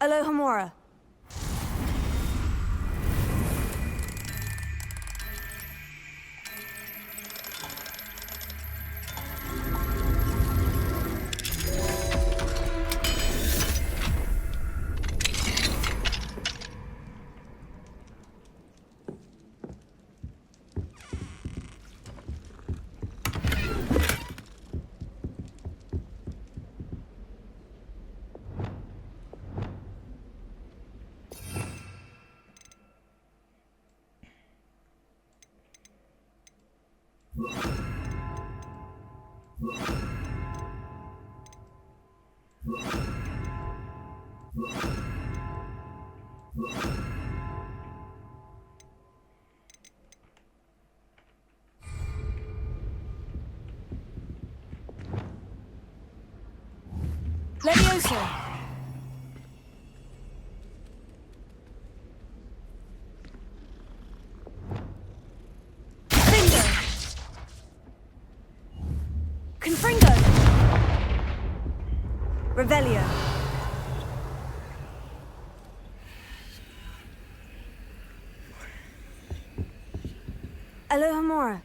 Alohomora. Levioso. Confringo. Confringo. Revelio. Alohomora.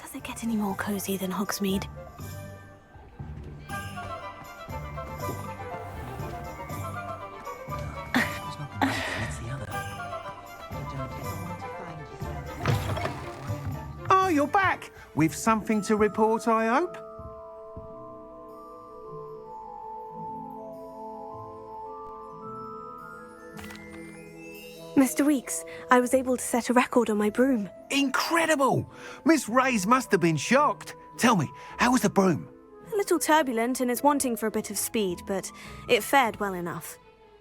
Does it get any more cozy than Hogsmeade? Oh, you're back! With something to report, I hope? Mr. Weeks, I was able to set a record on my broom. Incredible! Miss Reyes must have been shocked. Tell me, how was the broom? A little turbulent and is wanting for a bit of speed, but it fared well enough.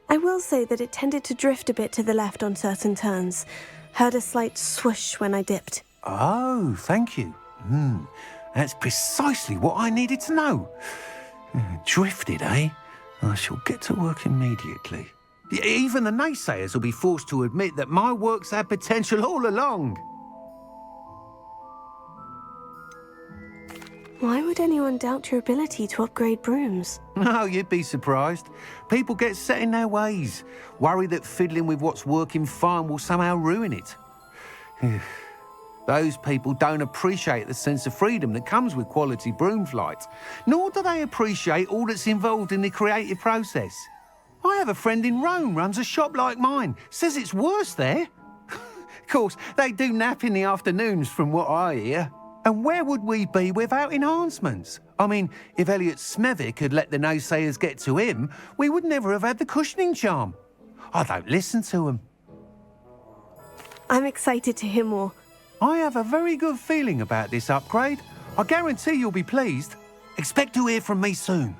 I will say that it tended to drift a bit to the left on certain turns. Heard a slight swoosh when I dipped. Oh, thank you. That's precisely what I needed to know. Drifted, eh? I shall get to work immediately. Even the naysayers will be forced to admit that my work's had potential all along. Why would anyone doubt your ability to upgrade brooms? No, you'd be surprised. People get set in their ways, worry that fiddling with what's working fine will somehow ruin it. Those people don't appreciate the sense of freedom that comes with quality broom flight, nor do they appreciate all that's involved in the creative process. I have a friend in Rome runs a shop like mine, says it's worse there. Of course, they do nap in the afternoons from what I hear. And where would we be without enhancements? I mean, if Elliot Smethwick had let the naysayers get to him, we would never have had the cushioning charm. I don't listen to them. I'm excited to hear more. I have a very good feeling about this upgrade. I guarantee you'll be pleased. Expect to hear from me soon.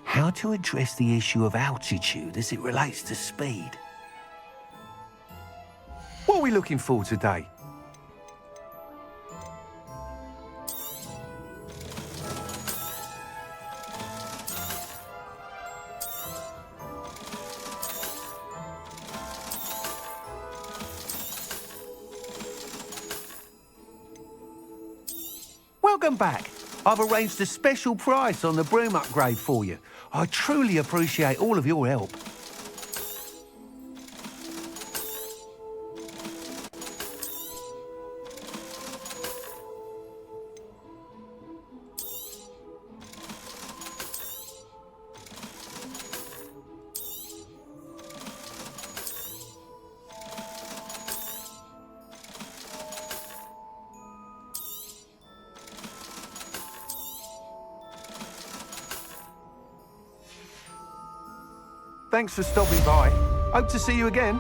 How to address the issue of altitude as it relates to speed? What are we looking for today? Welcome back. I've arranged a special price on the broom upgrade for you. I truly appreciate all of your help. Thanks for stopping by. Hope to see you again.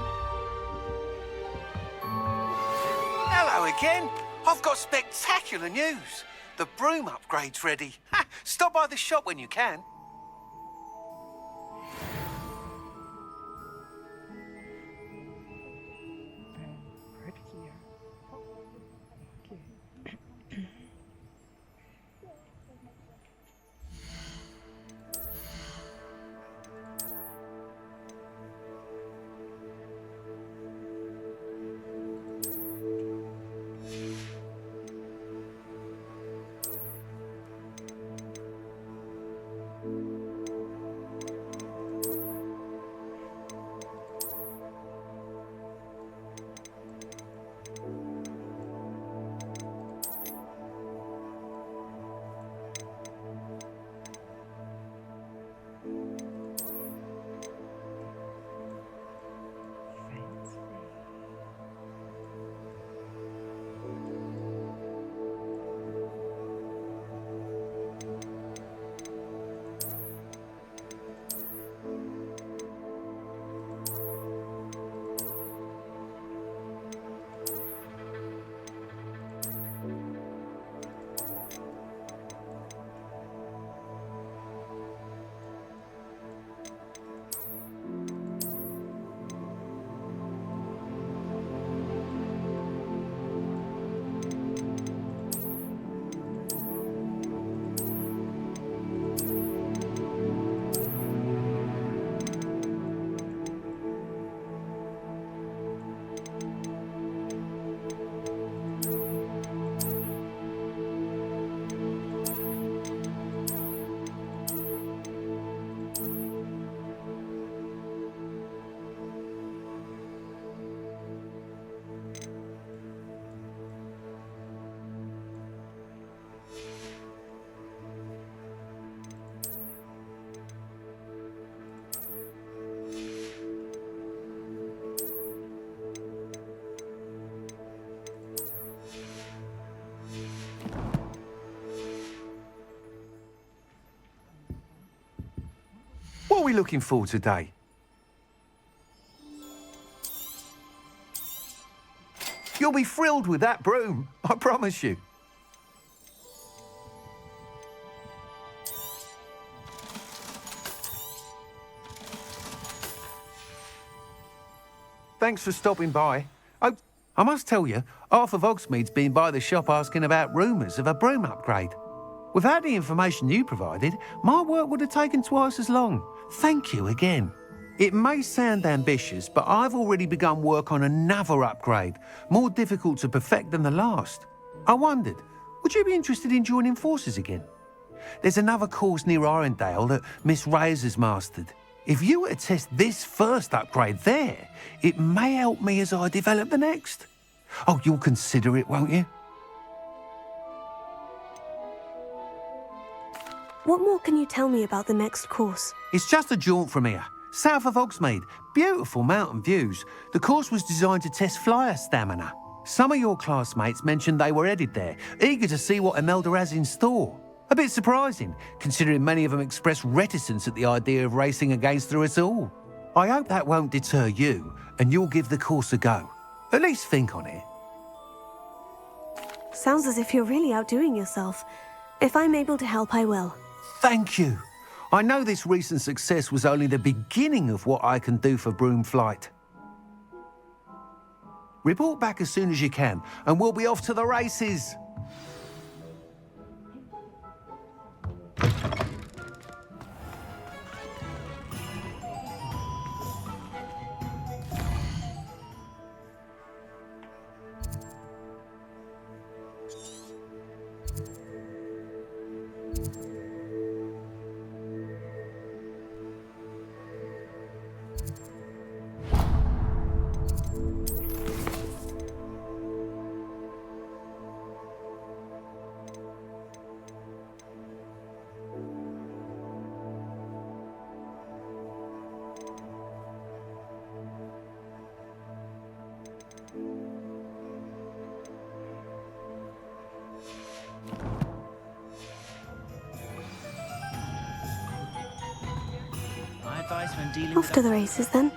Hello again. I've got spectacular news. The broom upgrade's ready. Ha! Stop by the shop when you can. What are we looking for today? You'll be thrilled with that broom, I promise you. Thanks for stopping by. Oh, I must tell you, half of Hogsmeade's been by the shop asking about rumours of a broom upgrade. Without the information you provided, my work would have taken twice as long. Thank you again. It may sound ambitious, but I've already begun work on another upgrade, more difficult to perfect than the last. I wondered, would you be interested in joining forces again? There's another course near Arendelle that Miss Reyes has mastered. If you were to test this first upgrade there, it may help me as I develop the next. Oh, you'll consider it, won't you? What more can you tell me about the next course? It's just a jaunt from here, south of Hogsmeade. Beautiful mountain views. The course was designed to test flyer stamina. Some of your classmates mentioned they were headed there, eager to see what Imelda has in store. A bit surprising, considering many of them expressed reticence at the idea of racing against her at all. I hope that won't deter you, and you'll give the course a go. At least think on it. Sounds as if you're really outdoing yourself. If I'm able to help, I will. Thank you. I know this recent success was only the beginning of what I can do for Broomflight. Report back as soon as you can, and we'll be off to the races. My advice when dealing Off to the races then.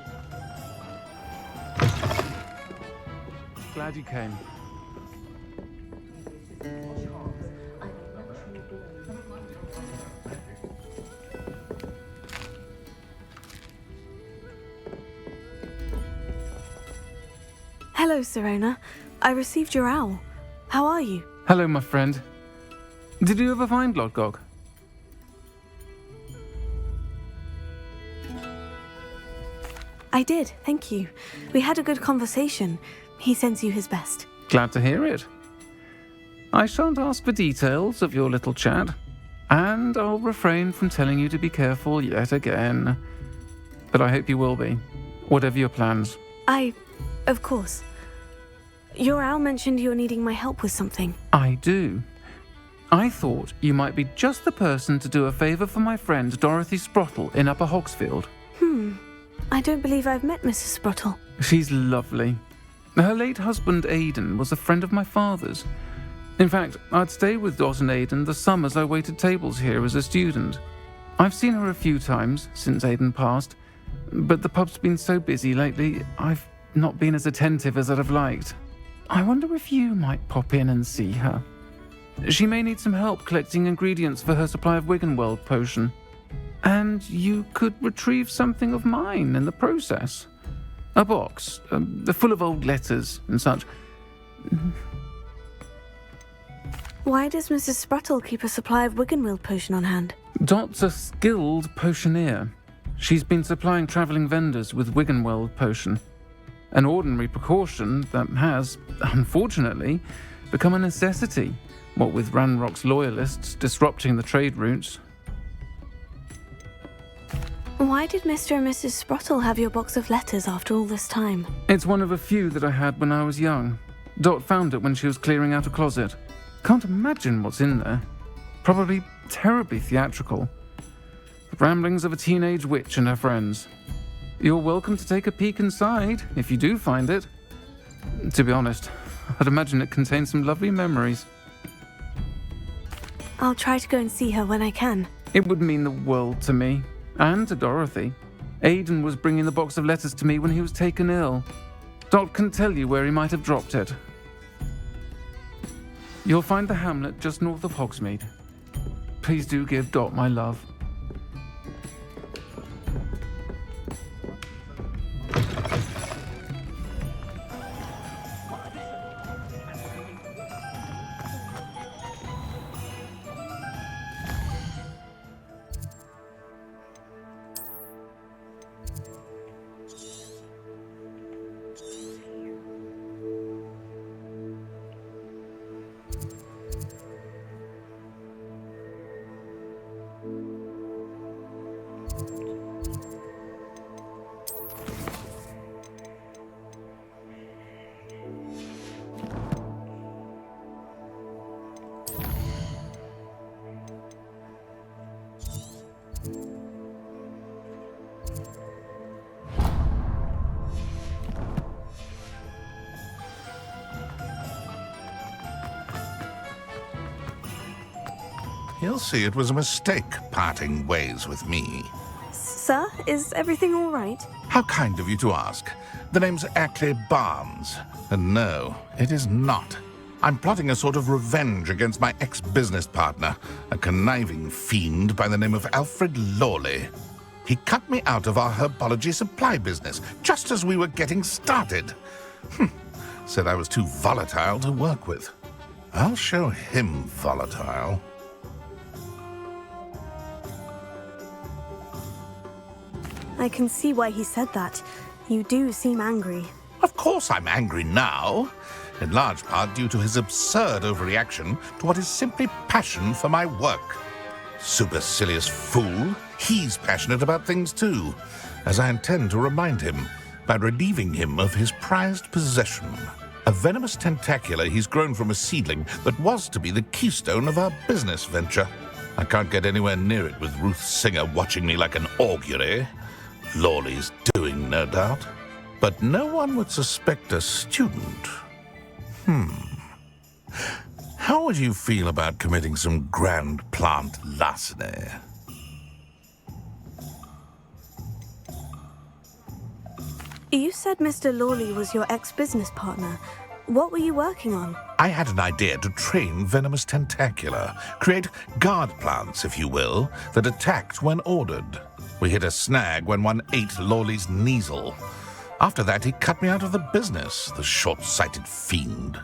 Glad you came. Hello, Serona. I received your owl. How are you? Hello, my friend. Did you ever find Lodgok? I did, thank you. We had a good conversation. He sends you his best. Glad to hear it. I shan't ask for details of your little chat, and I'll refrain from telling you to be careful yet again. But I hope you will be, whatever your plans. Of course. Your owl mentioned you're needing my help with something. I do. I thought you might be just the person to do a favour for my friend Dorothy Sprottle in Upper Hogsfield. I don't believe I've met Mrs. Sprottle. She's lovely. Her late husband Aidan was a friend of my father's. In fact, I'd stay with Dot and Aidan the summers I waited tables here as a student. I've seen her a few times since Aidan passed, but the pub's been so busy lately, I've not been as attentive as I'd have liked. I wonder if you might pop in and see her. She may need some help collecting ingredients for her supply of Wiggenweld potion. And you could retrieve something of mine in the process. A box, full of old letters and such. Why does Mrs. Sprottle keep a supply of Wiggenweld potion on hand? Dot's a skilled potioneer. She's been supplying travelling vendors with Wiggenweld potion. An ordinary precaution that has, unfortunately, become a necessity, what with Ranrock's loyalists disrupting the trade routes. Why did Mr. and Mrs. Sprottle have your box of letters after all this time? It's one of a few that I had when I was young. Dot found it when she was clearing out a closet. Can't imagine what's in there. Probably terribly theatrical. The ramblings of a teenage witch and her friends. You're welcome to take a peek inside, if you do find it. To be honest, I'd imagine it contains some lovely memories. I'll try to go and see her when I can. It would mean the world to me, and to Dorothy. Aidan was bringing the box of letters to me when he was taken ill. Dot can tell you where he might have dropped it. You'll find the hamlet just north of Hogsmeade. Please do give Dot my love. He'll see it was a mistake parting ways with me. Sir, is everything all right? How kind of you to ask. The name's Ackley Barnes. And no, it is not. I'm plotting a sort of revenge against my ex-business partner, a conniving fiend by the name of Alfred Lawley. He cut me out of our herbology supply business just as we were getting started. Said I was too volatile to work with. I'll show him volatile. I can see why he said that. You do seem angry. Of course I'm angry now, in large part due to his absurd overreaction to what is simply passion for my work. Supercilious fool. He's passionate about things too, as I intend to remind him by relieving him of his prized possession. A venomous tentacula he's grown from a seedling that was to be the keystone of our business venture. I can't get anywhere near it with Ruth Singer watching me like an augury. Lawley's doing, no doubt. But no one would suspect a student. How would you feel about committing some grand plant larceny? You said Mr. Lawley was your ex-business partner. What were you working on? I had an idea to train venomous tentacula, create guard plants, if you will, that attacked when ordered. We hit a snag when one ate Lawley's Kneasel. After that, he cut me out of the business, the short-sighted fiend.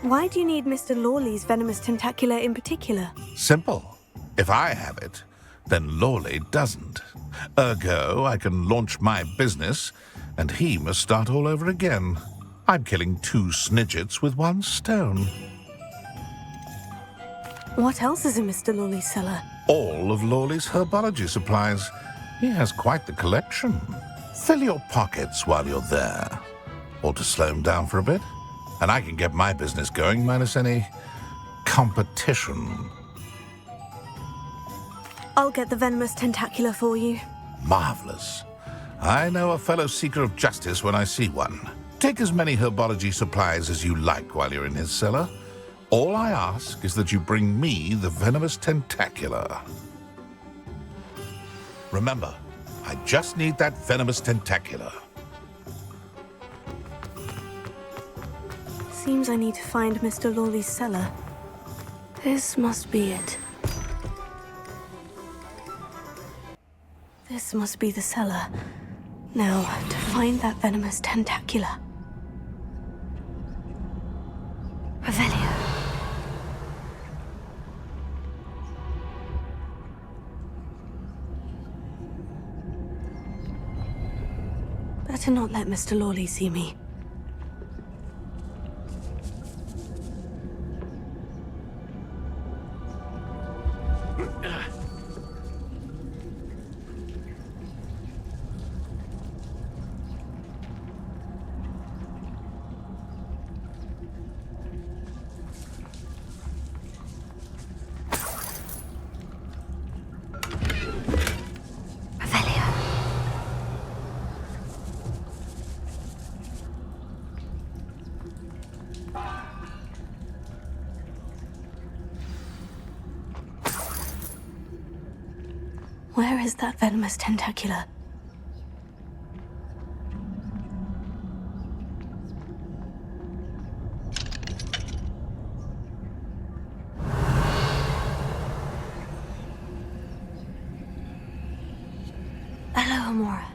Why do you need Mr. Lawley's venomous tentacula in particular? Simple. If I have it, then Lawley doesn't. Ergo, I can launch my business, and he must start all over again. I'm killing 2 snidgets with 1 stone. What else is in Mr. Lawley's cellar? All of Lawley's herbology supplies. He has quite the collection. Fill your pockets while you're there. Or to slow him down for a bit. And I can get my business going minus any competition. I'll get the venomous tentacula for you. Marvelous. I know a fellow seeker of justice when I see one. Take as many herbology supplies as you like while you're in his cellar. All I ask is that you bring me the venomous tentacula. Remember, I just need that venomous tentacula. Seems I need to find Mr. Lawley's cellar. This must be it. This must be the cellar. Now, to find that venomous tentacula. Revelio. Better not let Mr. Lawley see me. Where is that venomous tentacula? Hello, Amora.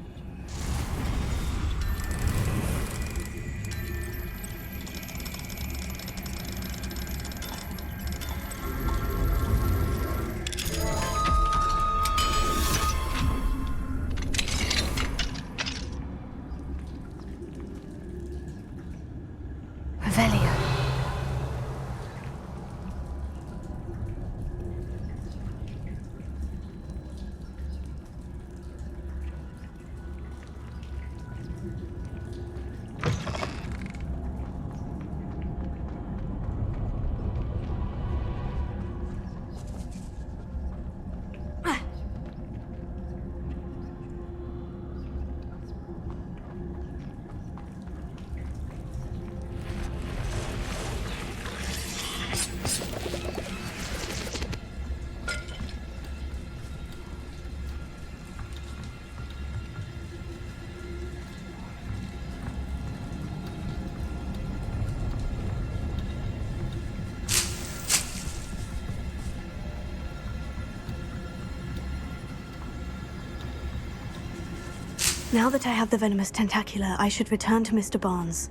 Now that I have the venomous tentacula, I should return to Mr. Barnes.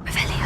Revelio.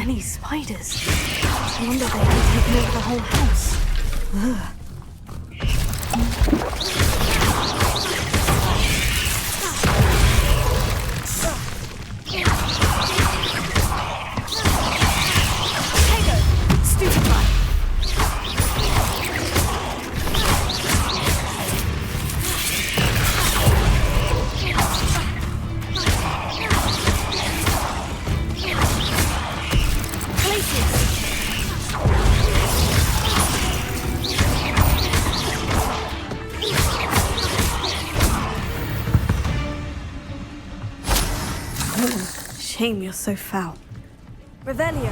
many spiders. I wonder if they have taken over the whole house. Ugh. Shame you're so foul. Revelio.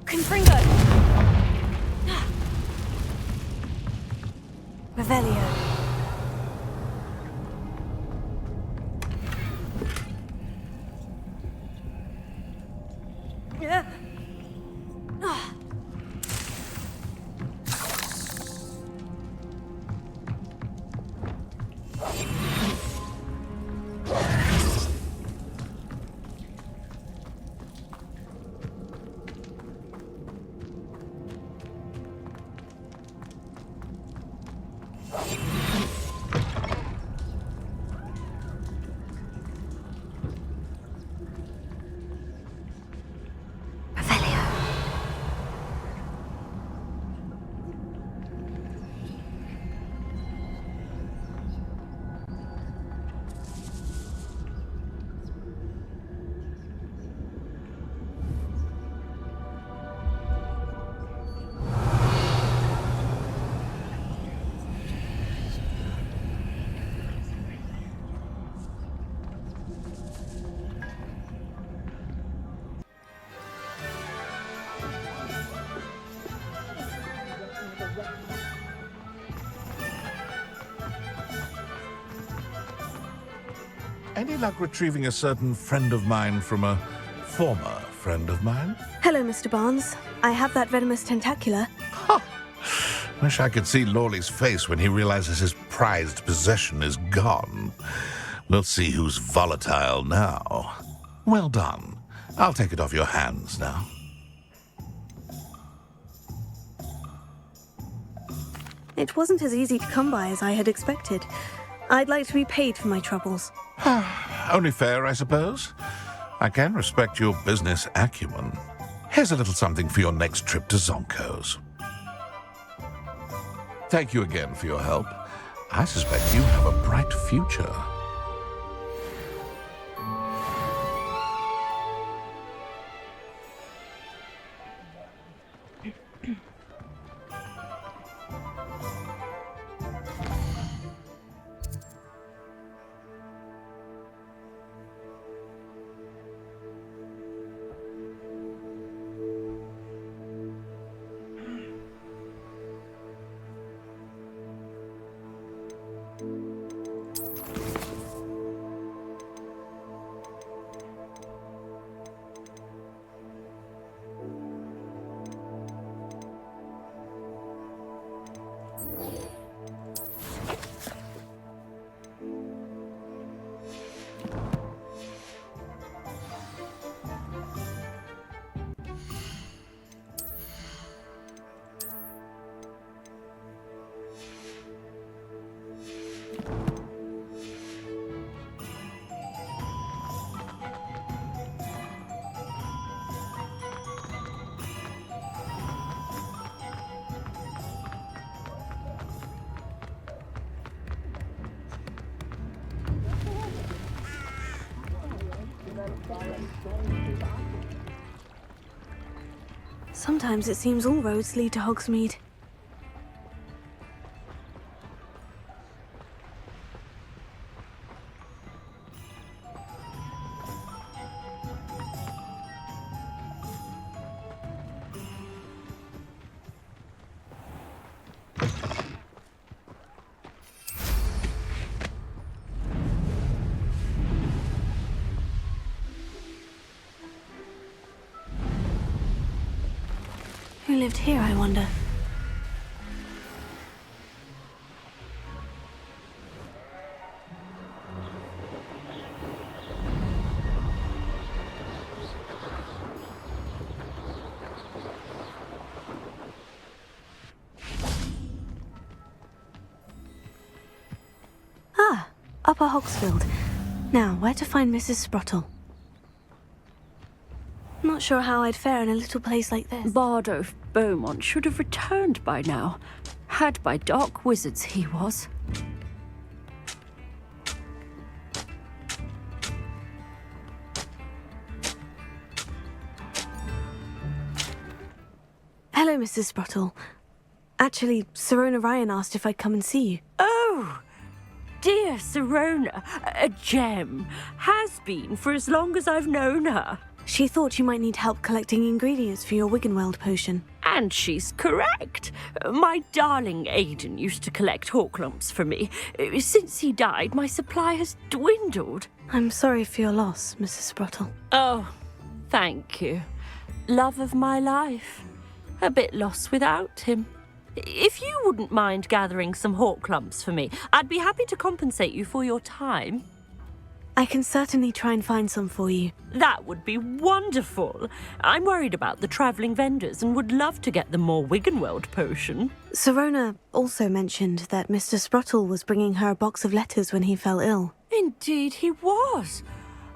Confringo! Revelio. Yeah. Any luck retrieving a certain friend of mine from a former friend of mine? Hello, Mr. Barnes. I have that venomous tentacula. Wish I could see Lawley's face when he realizes his prized possession is gone. We'll see who's volatile now. Well done. I'll take it off your hands now. It wasn't as easy to come by as I had expected. I'd like to be paid for my troubles. Only fair, I suppose. I can respect your business acumen. Here's a little something for your next trip to Zonko's. Thank you again for your help. I suspect you have a bright future. Sometimes it seems all roads lead to Hogsmeade. Who lived here, I wonder? Ah, Upper Hogsfield. Now, where to find Mrs. Sprottle? Not sure how I'd fare in a little place like this. Bardolph Beaumont should have returned by now. Had by dark wizards he was. Hello, Mrs. Sprottle. Actually, Sirona Ryan asked if I'd come and see you. Oh, dear Sirona, a gem. Has been for as long as I've known her. She thought you might need help collecting ingredients for your Wiggenweld potion. And she's correct. My darling Aidan used to collect Horklumps for me. Since he died, my supply has dwindled. I'm sorry for your loss, Mrs. Sprottle. Oh, thank you. Love of my life. A bit lost without him. If you wouldn't mind gathering some Horklumps for me, I'd be happy to compensate you for your time. I can certainly try and find some for you. That would be wonderful. I'm worried about the travelling vendors and would love to get them more Wiggenweld potion. Sirona also mentioned that Mr. Sprottle was bringing her a box of letters when he fell ill. Indeed he was.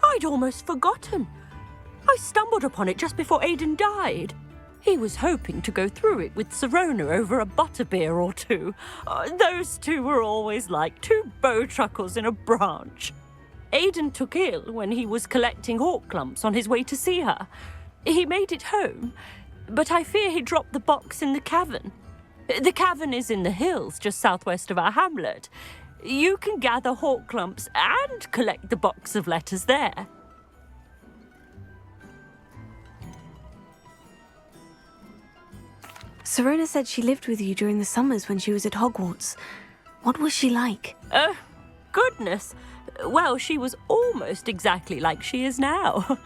I'd almost forgotten. I stumbled upon it just before Aidan died. He was hoping to go through it with Sirona over a butterbeer or two. Those two were always like two bowtruckles in a branch. Aidan took ill when he was collecting Horklumps on his way to see her. He made it home, but I fear he dropped the box in the cavern. The cavern is in the hills just southwest of our hamlet. You can gather Horklumps and collect the box of letters there. Sirona said she lived with you during the summers when she was at Hogwarts. What was she like? Oh, goodness. Well, she was almost exactly like she is now.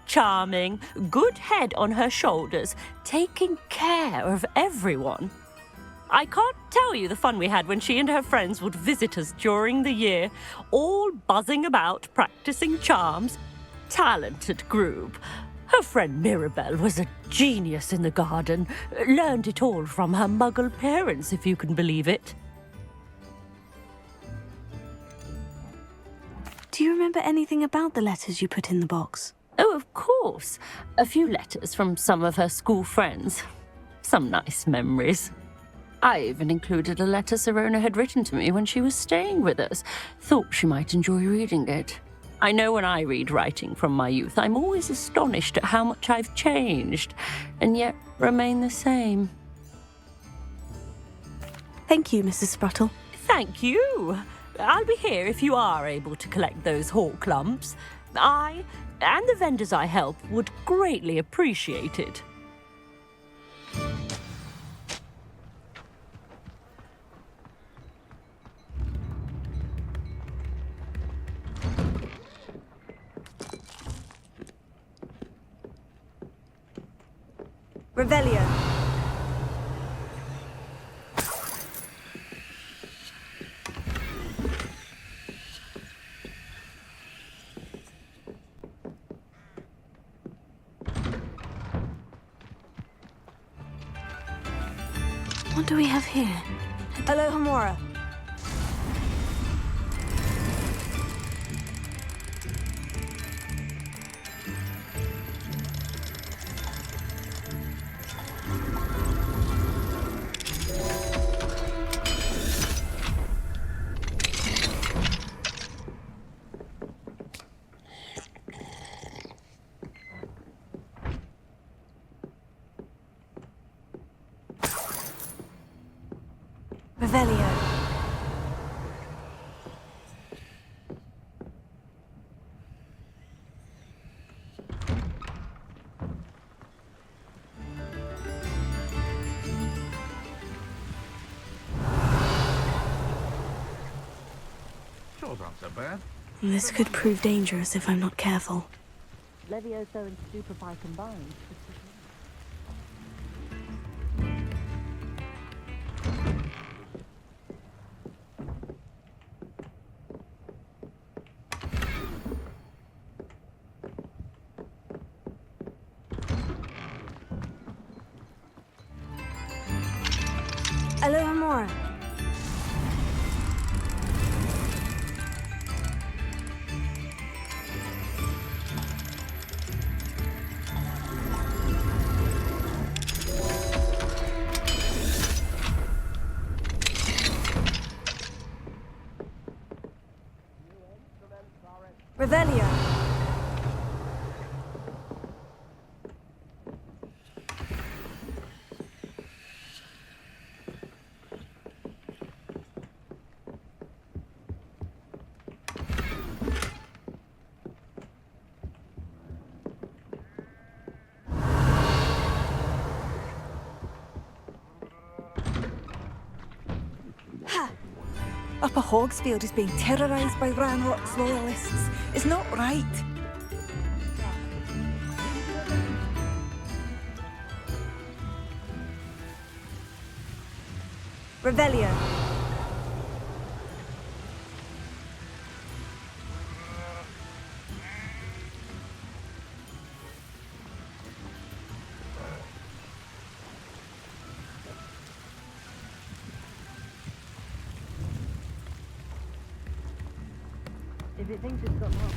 Charming, good head on her shoulders, taking care of everyone. I can't tell you the fun we had when she and her friends would visit us during the year, all buzzing about, practicing charms. Talented group. Her friend Mirabelle was a genius in the garden. Learned it all from her muggle parents, if you can believe it. Do you remember anything about the letters you put in the box? Oh, of course. A few letters from some of her school friends. Some nice memories. I even included a letter Sirona had written to me when she was staying with us. Thought she might enjoy reading it. I know when I read writing from my youth, I'm always astonished at how much I've changed, and yet remain the same. Thank you, Mrs. Sprottle. Thank you. I'll be here if you are able to collect those Horklumps. I, and the vendors I help, would greatly appreciate it. Revelio. What do we have here? Hello, Hamora. Revelio. Short answer, bad. This could prove dangerous if I'm not careful. Levioso and Stupefy combined. Alohomora. Revelio. Upper Hogsfield is being terrorised by Ranrock's loyalists. It's not right. Revelio. If it thinks it's got help.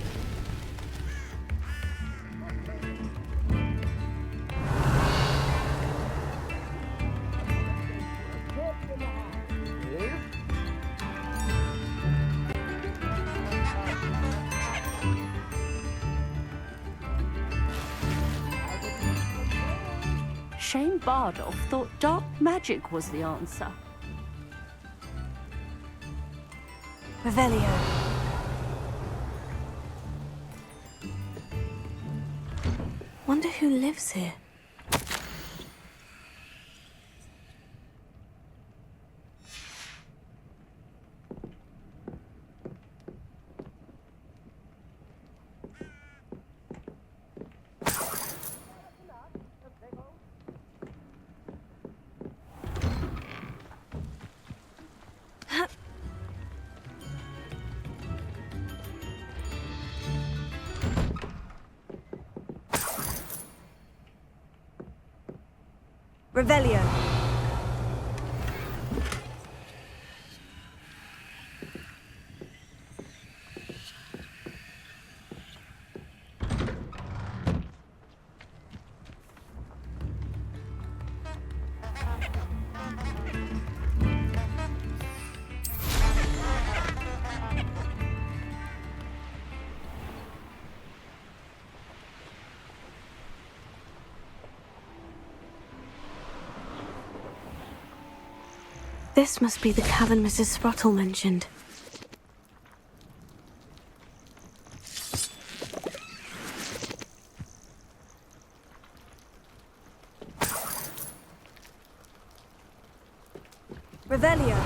Shane Bardolph thought dark magic was the answer. Revelio. Wonder who lives here. Revelio. This must be the cavern Mrs. Sprottle mentioned. Revelio.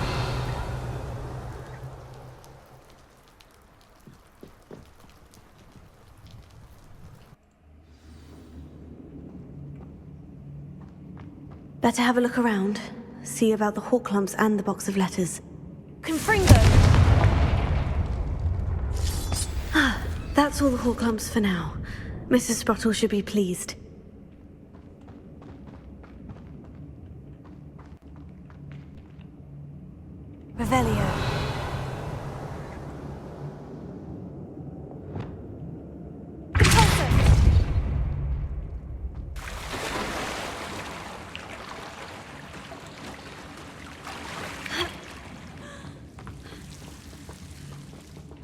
Better have a look around. See about the hawk lumps and the box of letters. Confringo. That's all the hawk lumps for now. Mrs. Sprottle should be pleased. Revelio.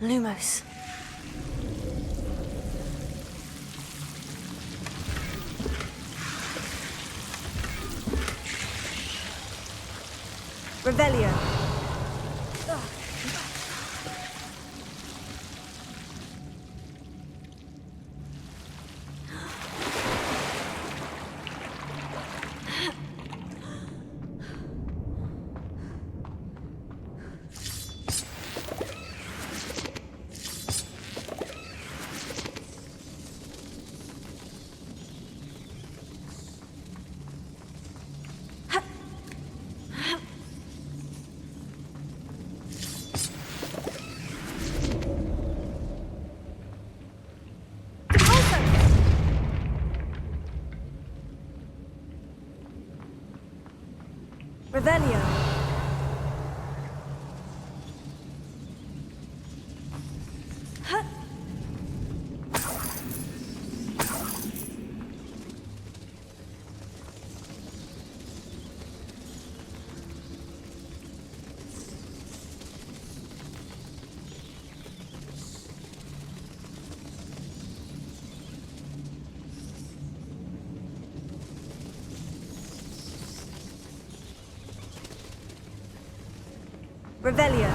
Lumos. Revelio. Revelio. Revelio.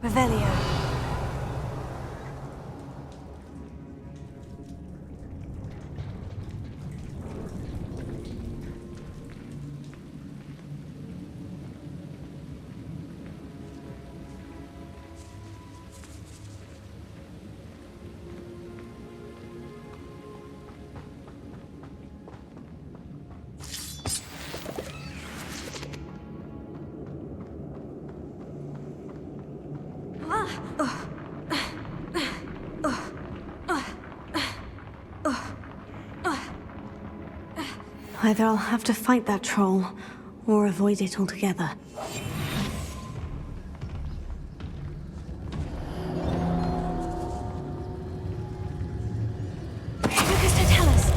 Revelio. Either I'll have to fight that troll, or avoid it altogether. Focus to tell us.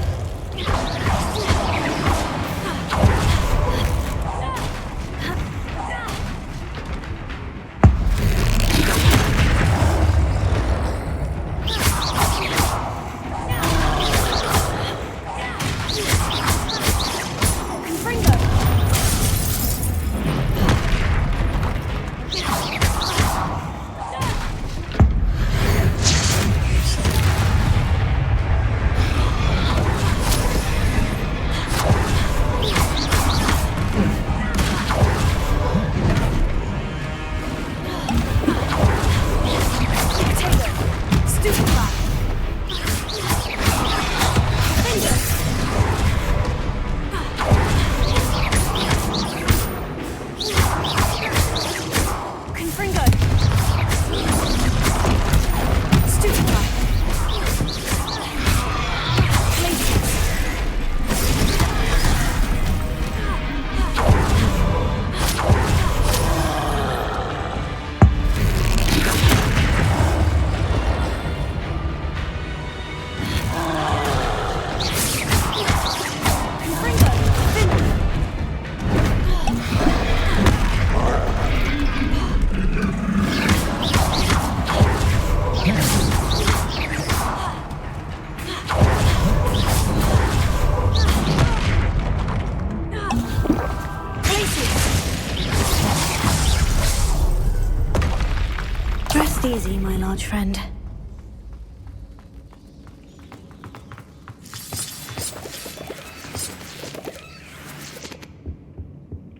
Rest easy, my large friend.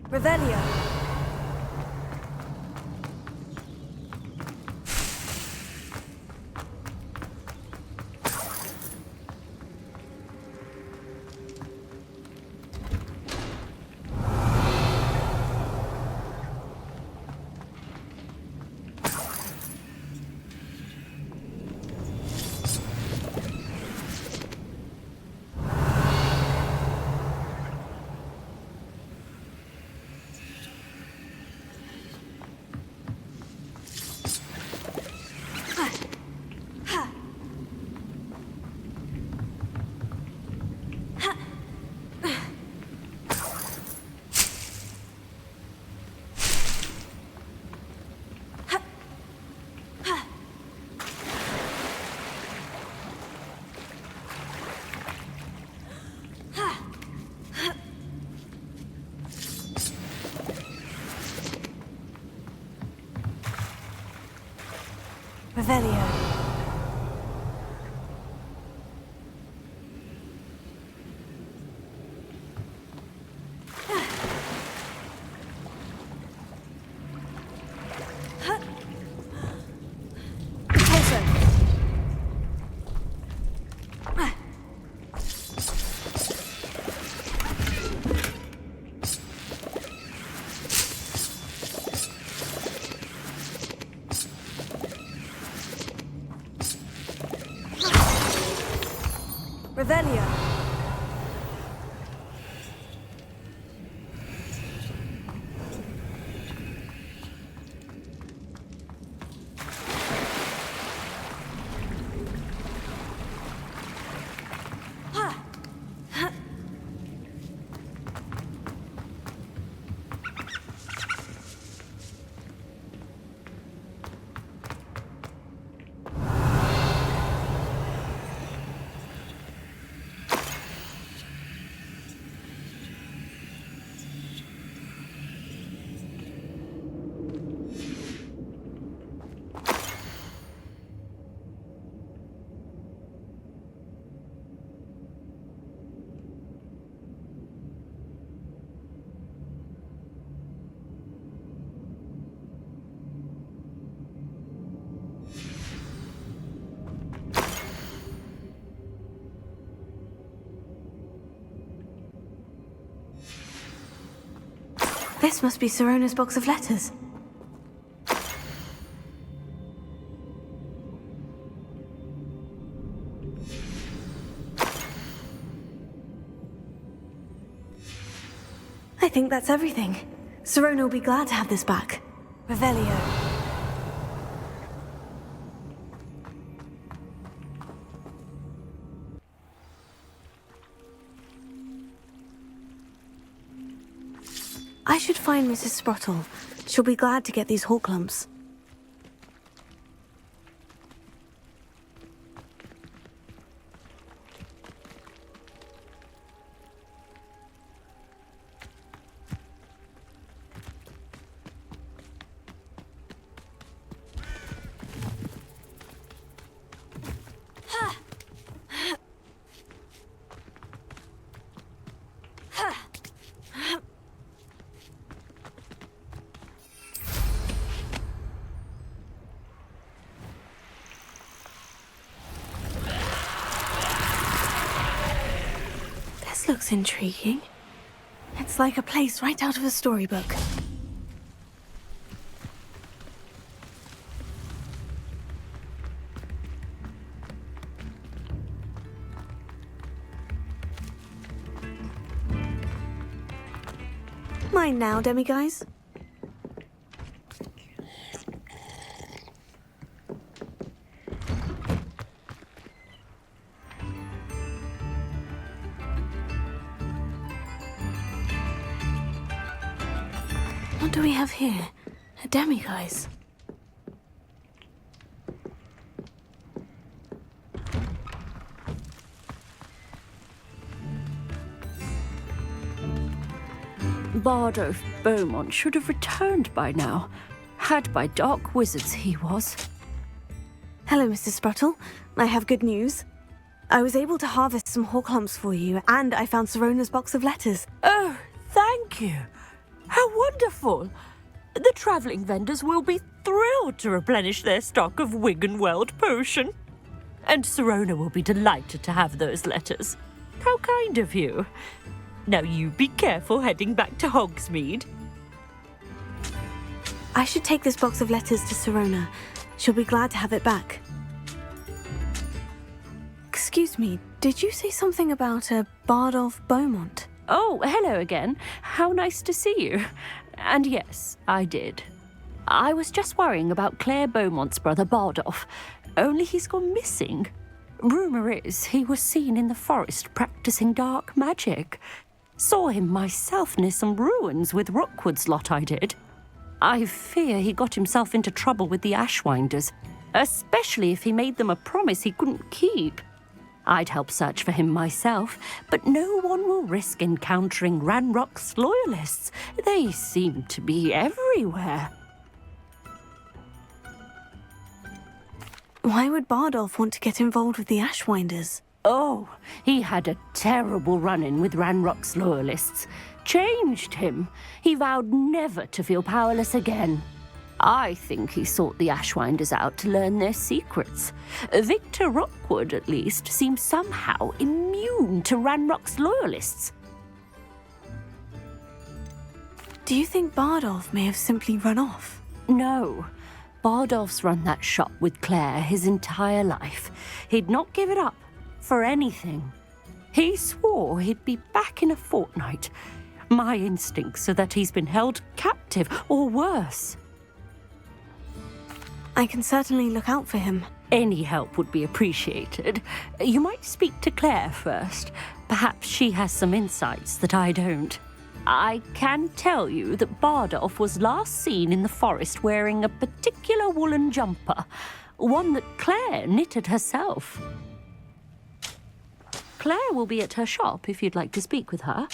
Revelio. Revelio. Revelio. This must be Sirona's box of letters. I think that's everything. Sirona will be glad to have this back. Revelio. I should find Mrs. Sprottle. She'll be glad to get these hawk lumps. This looks intriguing. It's like a place right out of a storybook. Mine now, demiguise. What do we have here? A demiguise. Bardolph Beaumont should have returned by now. Had by dark wizards he was. Hello, Mrs. Sprottle. I have good news. I was able to harvest some hawk lumps for you, and I found Sirona's box of letters. Oh, thank you. How wonderful. The travelling vendors will be thrilled to replenish their stock of Wiggenweld potion. And Sirona will be delighted to have those letters. How kind of you. Now you be careful heading back to Hogsmeade. I should take this box of letters to Sirona. She'll be glad to have it back. Excuse me, did you say something about a Bardolph Beaumont? Oh, hello again. How nice to see you. And yes, I did. I was just worrying about Claire Beaumont's brother Bardolph, only he's gone missing. Rumour is he was seen in the forest practicing dark magic. Saw him myself near some ruins with Rookwood's lot I did. I fear he got himself into trouble with the Ashwinders, especially if he made them a promise he couldn't keep. I'd help search for him myself, but no one will risk encountering Ranrock's loyalists. They seem to be everywhere. Why would Bardolph want to get involved with the Ashwinders? Oh, he had a terrible run-in with Ranrock's loyalists. Changed him. He vowed never to feel powerless again. I think he sought the Ashwinders out to learn their secrets. Victor Rookwood, at least, seems somehow immune to Ranrock's loyalists. Do you think Bardolph may have simply run off? No. Bardolph's run that shop with Claire his entire life. He'd not give it up for anything. He swore he'd be back in a fortnight. My instincts are that he's been held captive, or worse. I can certainly look out for him. Any help would be appreciated. You might speak to Claire first. Perhaps she has some insights that I don't. I can tell you that Bardolph was last seen in the forest wearing a particular woolen jumper, one that Claire knitted herself. Claire will be at her shop if you'd like to speak with her.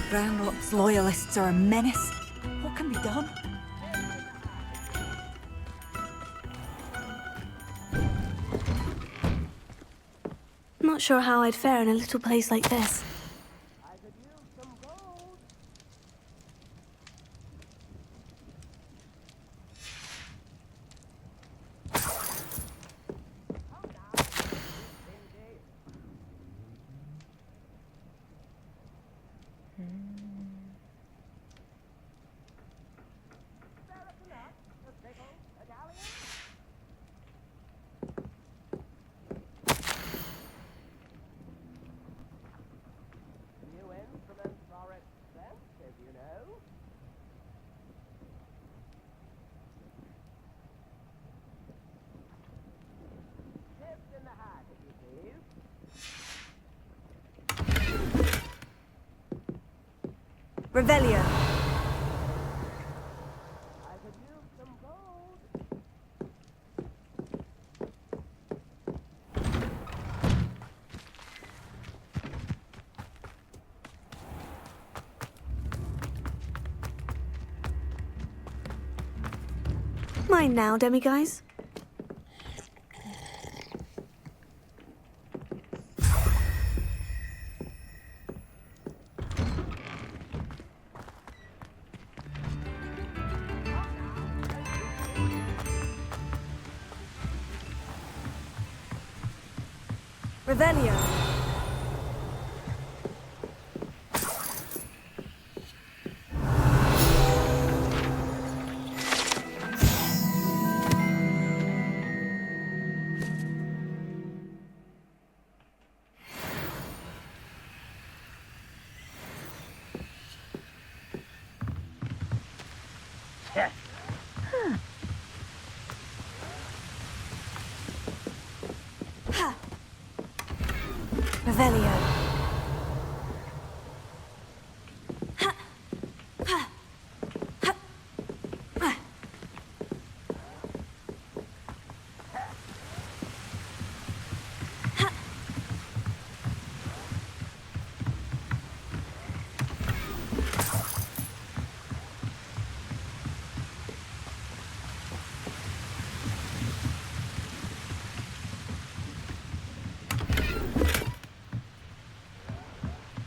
Ranrock's loyalists are a menace. What can be done? Not sure how I'd fare in a little place like this. Revelio. Mine now, demiguise. Revelio. Revelio.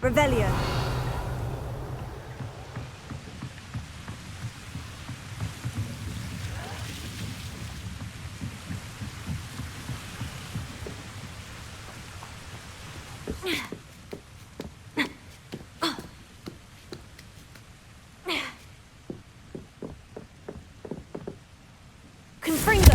Revelio. Confringo.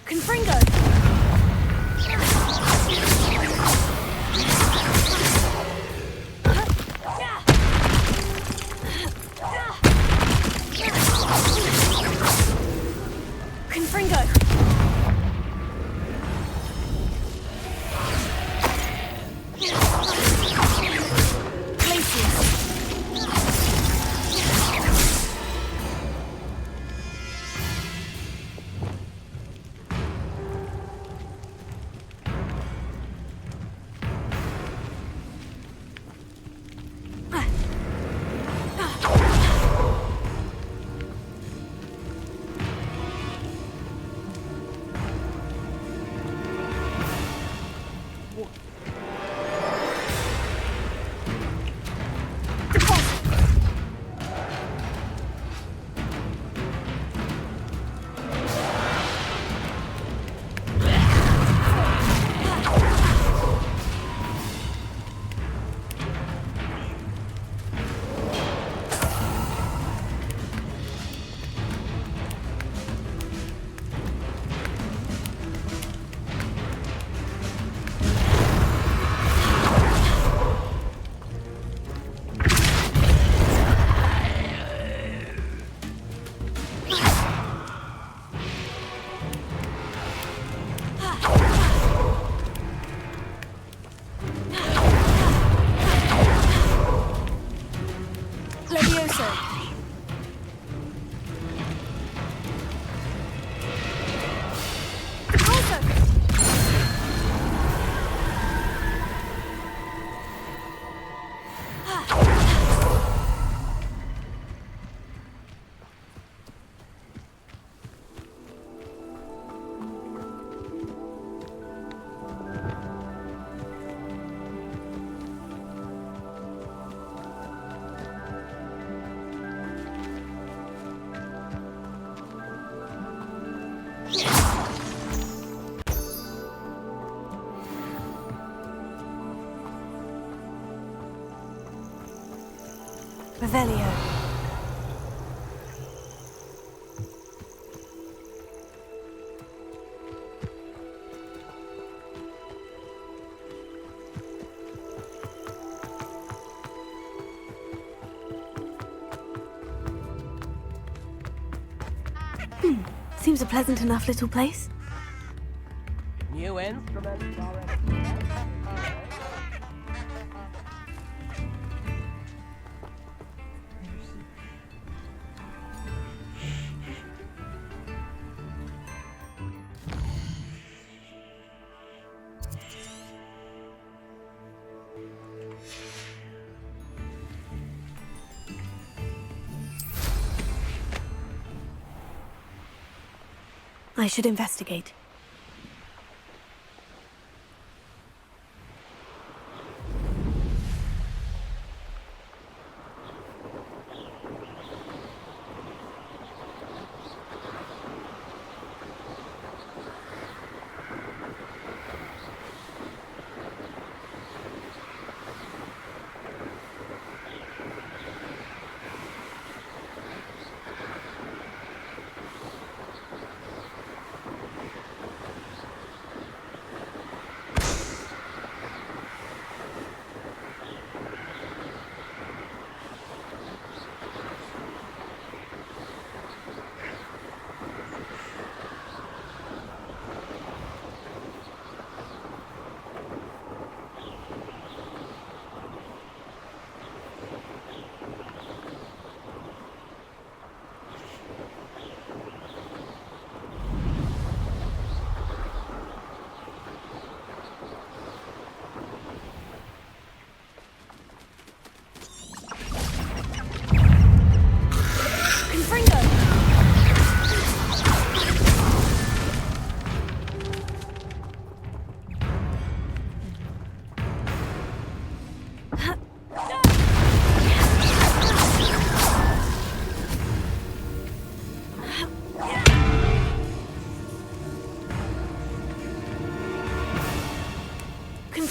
Confringo! Confringo! Revelio. Seems a pleasant enough little place. New instruments already. I should investigate.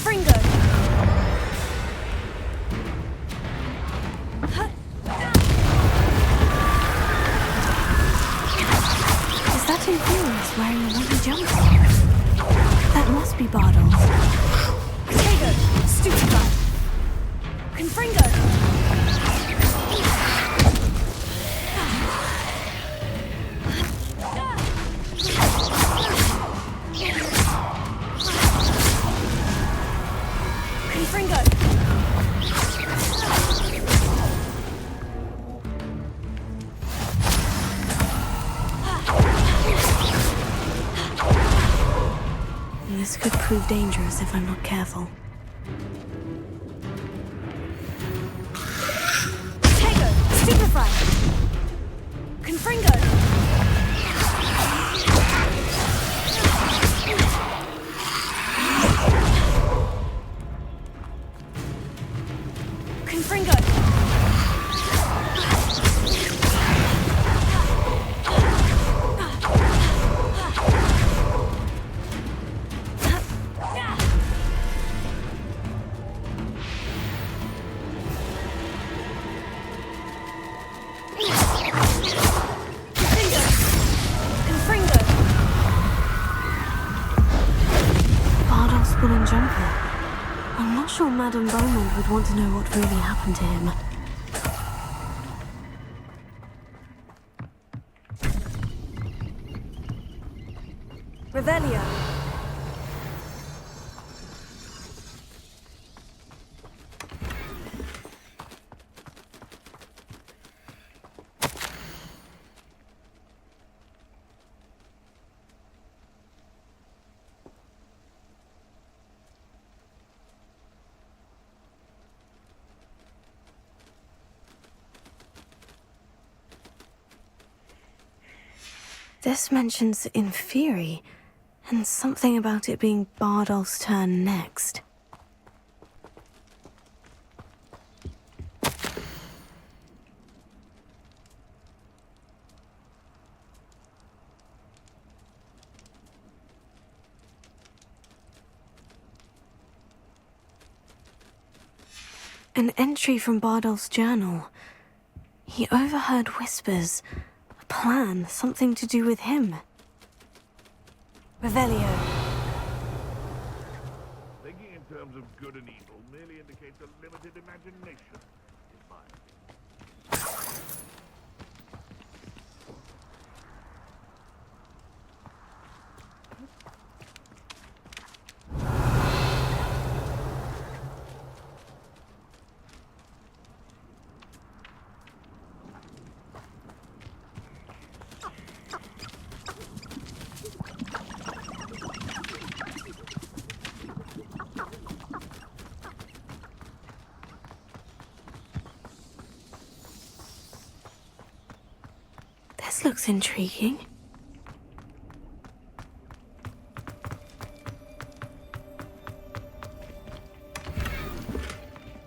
Confringo! Is that Inferius wearing a wooden jumpsuit? That must be Bardo's. Potato! Stupefy! Confringo! Confringo! This could prove dangerous if I'm not careful. Potato! Stupefy! Confringo! Confringo! Bardo's woolen jumper. I'm not sure Madame Beaumont would want to know what really happened to him. Revelio. This mentions Inferi, and something about it being Bardolph's turn next. An entry from Bardolph's journal. He overheard whispers. A plan, something to do with him. Revelio. Thinking in terms of good and evil merely indicates a limited imagination, in my opinion. This looks intriguing.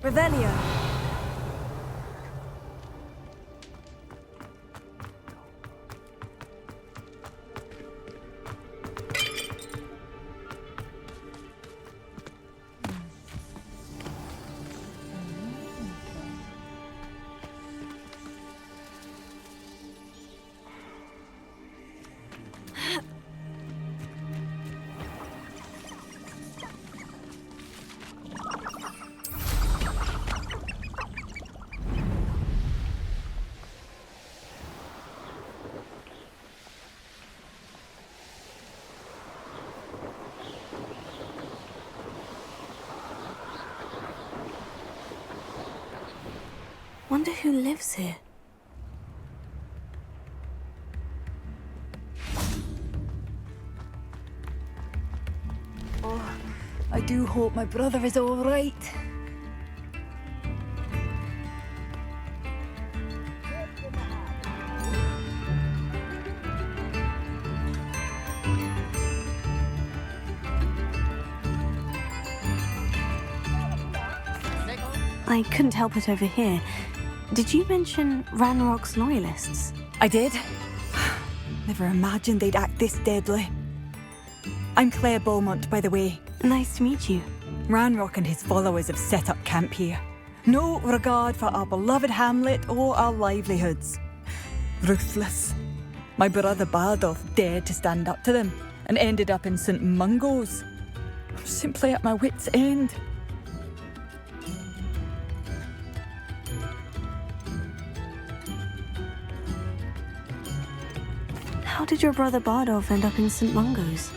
Revelio. Wonder who lives here. Oh, I do hope my brother is all right. I couldn't help it over here. Did you mention Ranrock's loyalists? I did. Never imagined they'd act this deadly. I'm Claire Beaumont, by the way. Nice to meet you. Ranrock and his followers have set up camp here. No regard for our beloved hamlet or our livelihoods. Ruthless. My brother Bardolph dared to stand up to them and ended up in St. Mungo's. I'm simply at my wit's end. How did your brother Bardolph end up in St. Mungo's?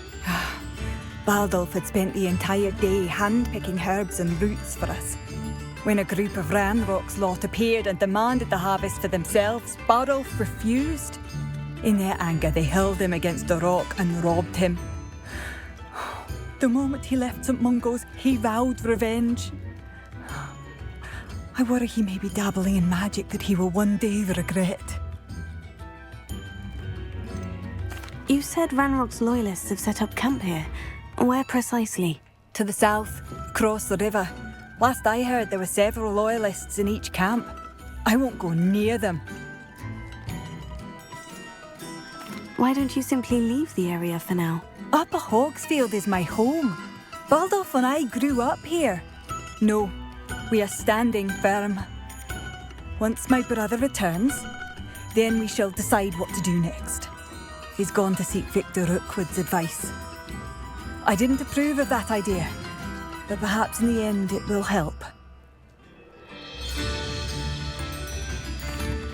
Bardolph had spent the entire day hand-picking herbs and roots for us. When a group of Ranrock's lot appeared and demanded the harvest for themselves, Bardolph refused. In their anger, they hurled him against a rock and robbed him. The moment he left St. Mungo's, he vowed revenge. I worry he may be dabbling in magic that he will one day regret. You said Ranrock's loyalists have set up camp here. Where precisely? To the south, across the river. Last I heard, there were several loyalists in each camp. I won't go near them. Why don't you simply leave the area for now? Upper Hogsfield is my home. Bardolph and I grew up here. No, we are standing firm. Once my brother returns, then we shall decide what to do next. He's gone to seek Victor Rookwood's advice. I didn't approve of that idea, but perhaps in the end it will help.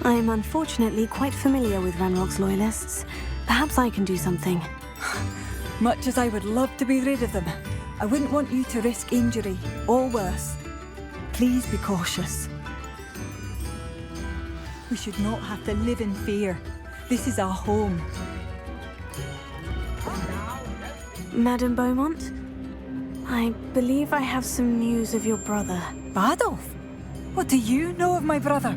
I am unfortunately quite familiar with Ranrock's loyalists. Perhaps I can do something. Much as I would love to be rid of them, I wouldn't want you to risk injury, or worse. Please be cautious. We should not have to live in fear. This is our home. Madame Beaumont? I believe I have some news of your brother. Bardolph? What do you know of my brother?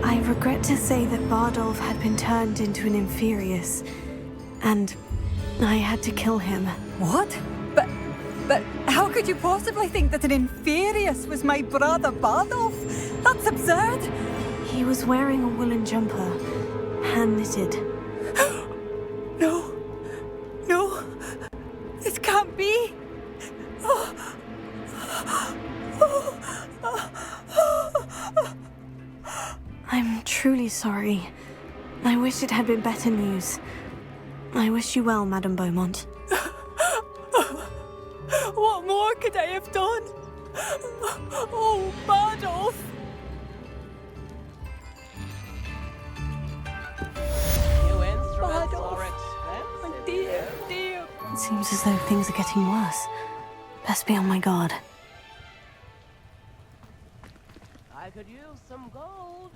I regret to say that Bardolph had been turned into an Inferius, and I had to kill him. What? But how could you possibly think that an Inferius was my brother Bardolph? That's absurd! He was wearing a woolen jumper, hand-knitted. No, this can't be. I'm truly sorry. I wish it had been better news. I wish you well, Madame Beaumont. What more could I have done? Oh, Bardolph! New instruments are expensive. Dear. It seems as though things are getting worse. Best be on my guard. I could use some gold.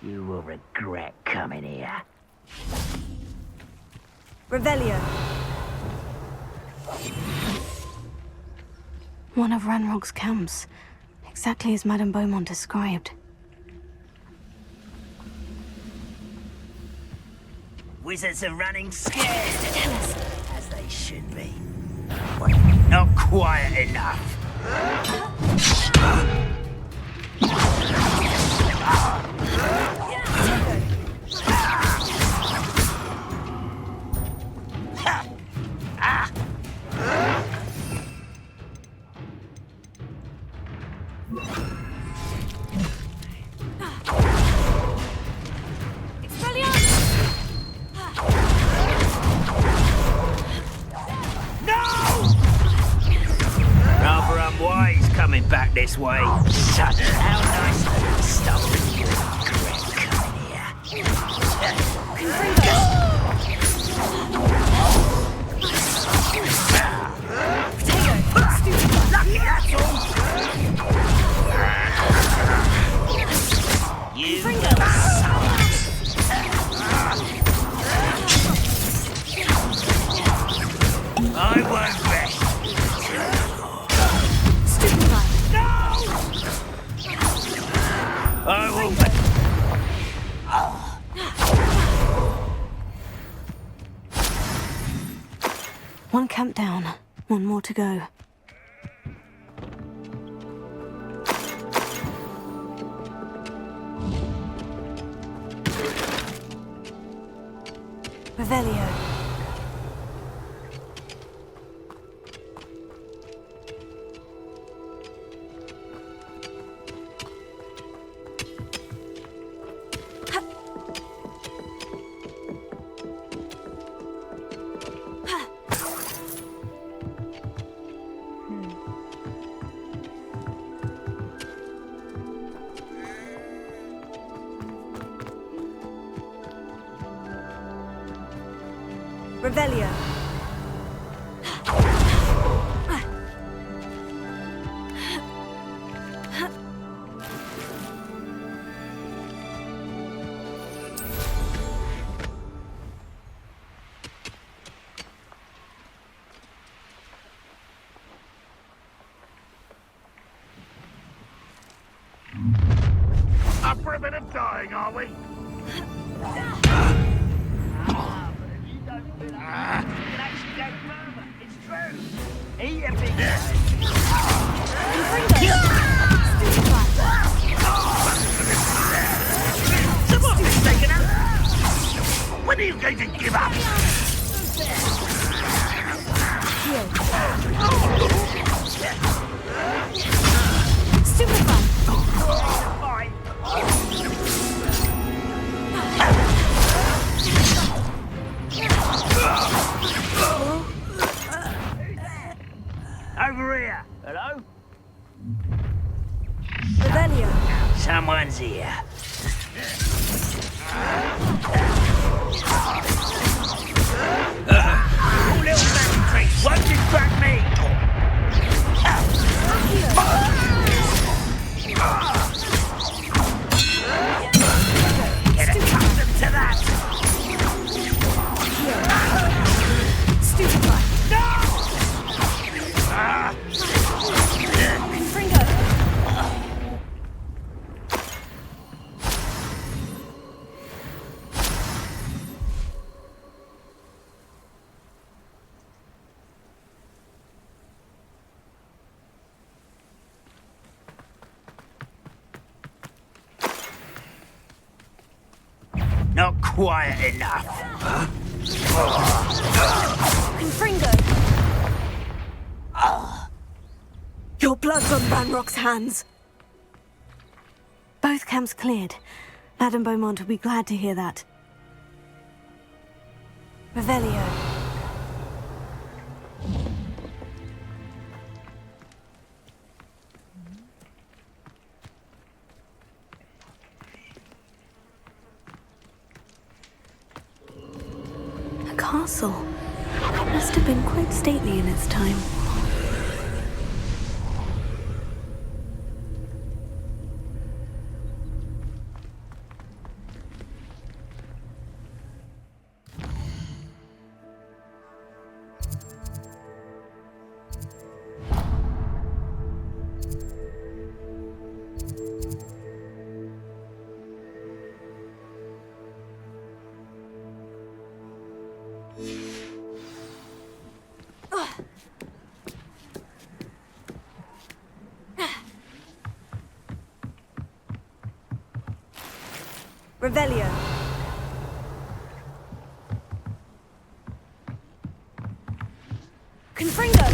You will regret coming here. Revelio. One of Ranrock's camps. Exactly as Madame Beaumont described. Wizards are running scared to tell us, as they should be. But not quiet enough. Back this way. Son, how nice of you to stop with your regret coming here. Lucky, that's all. You little son One camp down, one more to go. Revelio. Revelio. Up for a bit of dying, are we? You can actually go further. It's true. Eat a big Someone is taken up. When are you going to give up? Over here. Hello? Revelio. Someone's here. You little man creeps. Won't distract me. Get accustomed to that. Stupefy. Not quiet enough. Confringo. Your blood's on Ranrock's hands. Both camps cleared. Madame Beaumont will be glad to hear that. Revelio. A castle. It must have been quite stately in its time. Revelio. Confringo.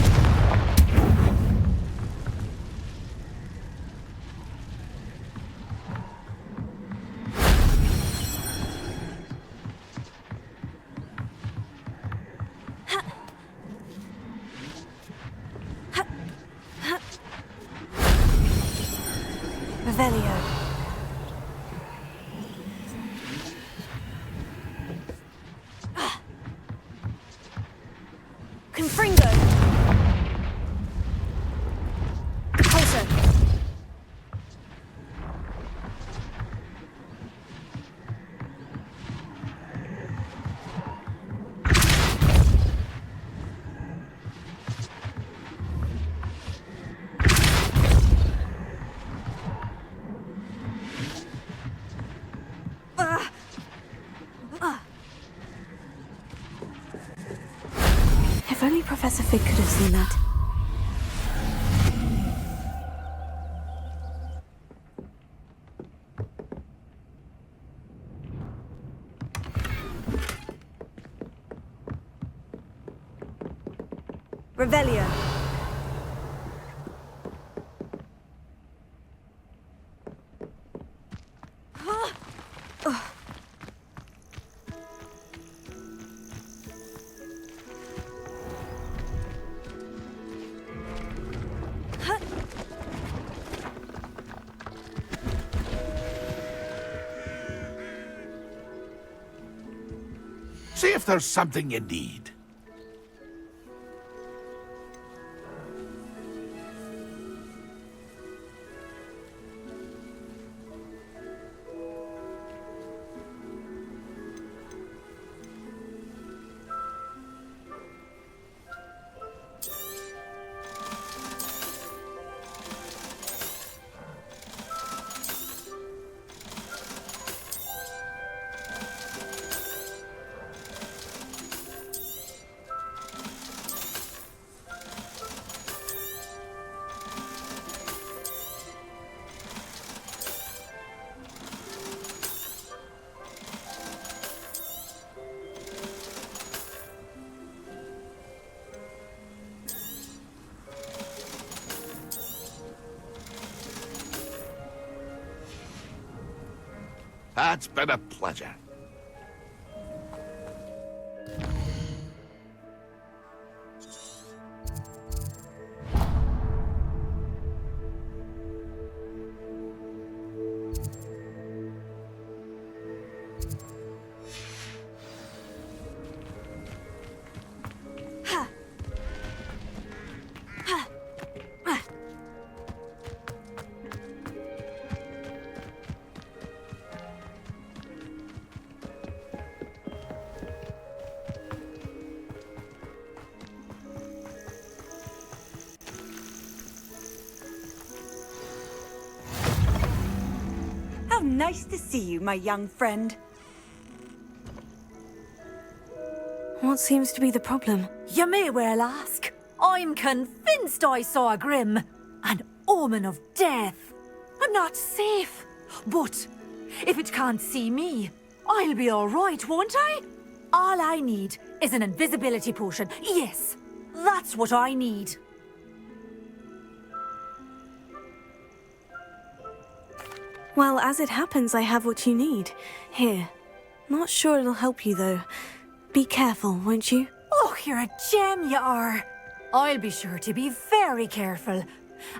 Revelio. Confringo! Closer! If only Professor Fig could have seen that. Revelio. See if there's something you need. It's been a pleasure. How nice to see you, my young friend. What seems to be the problem? You may well ask. I'm convinced I saw a Grim, an omen of death. I'm not safe. But if it can't see me, I'll be all right, won't I? All I need is an invisibility potion. Yes, that's what I need. Well, as it happens, I have what you need. Here. Not sure it'll help you, though. Be careful, won't you? Oh, you're a gem, you are. I'll be sure to be very careful.